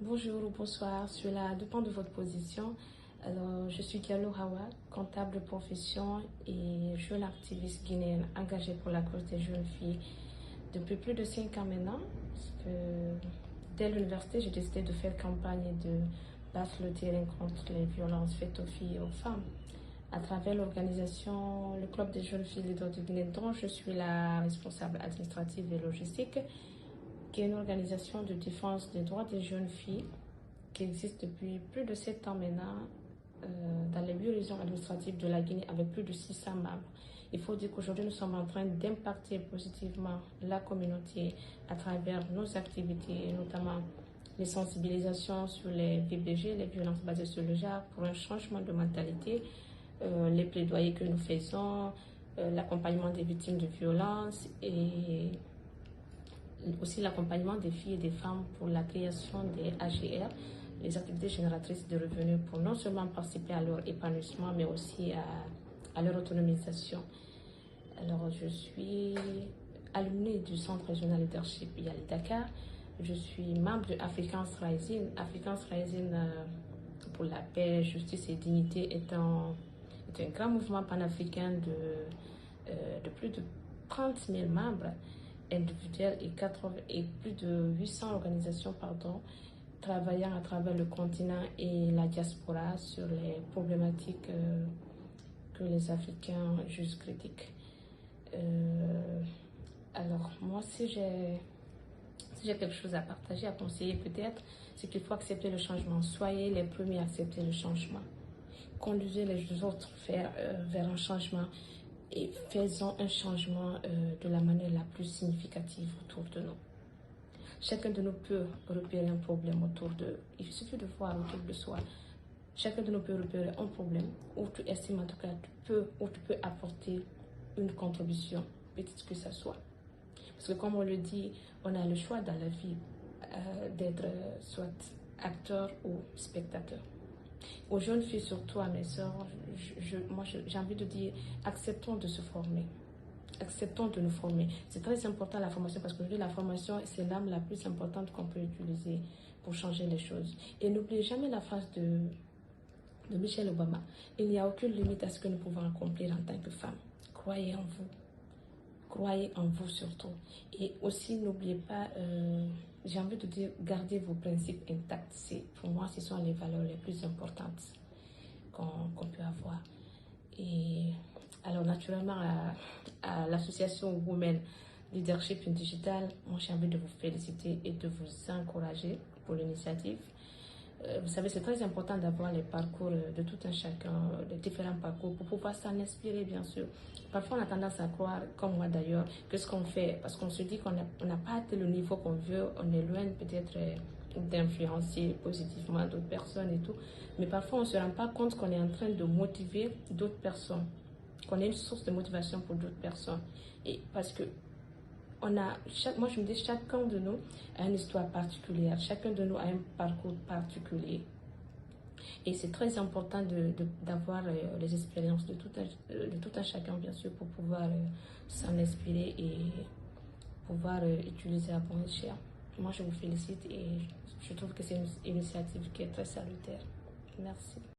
Bonjour ou bonsoir, cela dépend de votre position. Alors, je suis Diallo Hawa, comptable de profession et jeune activiste guinéenne engagée pour la cause des jeunes filles depuis plus de 5 ans maintenant. Parce que dès l'université, j'ai décidé de faire campagne et de battre le terrain contre les violences faites aux filles et aux femmes à travers l'organisation, le Club des jeunes filles leaders de Guinée, dont je suis la responsable administrative et logistique, qui est une organisation de défense des droits des jeunes filles qui existe depuis plus de 7 ans maintenant dans les 8 régions administratives de la Guinée avec plus de 600 membres. Il faut dire qu'aujourd'hui, nous sommes en train d'impacter positivement la communauté à travers nos activités, et notamment les sensibilisations sur les VBG, les violences basées sur le genre, pour un changement de mentalité, les plaidoyers que nous faisons, l'accompagnement des victimes de violences et aussi l'accompagnement des filles et des femmes pour la création des AGR, les activités génératrices de revenus, pour non seulement participer à leur épanouissement, mais aussi à leur autonomisation. Alors, je suis alumnée du Centre régional leadership Yali Dakar. Je suis membre de Africans Rising. Africans Rising pour la paix, justice et dignité est un grand mouvement panafricain de plus de 30 000 membres individuels et plus de 800 organisations travaillant à travers le continent et la diaspora sur les problématiques que les Africains jugent critiques. Alors, moi, si j'ai quelque chose à partager, à conseiller peut-être, c'est qu'il faut accepter le changement. Soyez les premiers à accepter le changement. Conduisez les autres vers un changement et faisons un changement de la manière la plus significative autour de nous. Chacun de nous peut repérer un problème autour de... Il suffit de voir autour de soi. Chacun de nous peut repérer un problème où tu estimes en tout cas tu peux apporter une contribution, petite que ça soit. Parce que comme on le dit, on a le choix dans la vie d'être soit acteur ou spectateur. Aux jeunes filles, surtout à mes soeurs, j'ai envie de dire, acceptons de se former. Acceptons de nous former. C'est très important la formation parce qu'aujourd'hui, la formation, c'est l'arme la plus importante qu'on peut utiliser pour changer les choses. Et n'oubliez jamais la phrase de Michelle Obama. Il n'y a aucune limite à ce que nous pouvons accomplir en tant que femmes. Croyez en vous. Croyez en vous surtout. Et aussi, n'oubliez pas, j'ai envie de dire, gardez vos principes intacts. Pour moi, ce sont les valeurs les plus importantes qu'on peut avoir. Et alors, naturellement, à l'association Women Leadership in Digital, moi, j'ai envie de vous féliciter et de vous encourager pour l'initiative. Vous savez, c'est très important d'avoir les parcours de tout un chacun, les différents parcours, pour pouvoir s'en inspirer, bien sûr. Parfois, on a tendance à croire, comme moi d'ailleurs, que ce qu'on fait, parce qu'on se dit qu'on n'a pas atteint le niveau qu'on veut, on est loin peut-être d'influencer positivement d'autres personnes et tout. Mais parfois, on ne se rend pas compte qu'on est en train de motiver d'autres personnes, qu'on est une source de motivation pour d'autres personnes. Et parce que moi je me dis, chacun de nous a une histoire particulière, chacun de nous a un parcours particulier. Et c'est très important d'avoir les expériences de tout un chacun, bien sûr, pour pouvoir s'en inspirer et pouvoir utiliser à bon escient. Moi, je vous félicite et je trouve que c'est une initiative qui est très salutaire. Merci.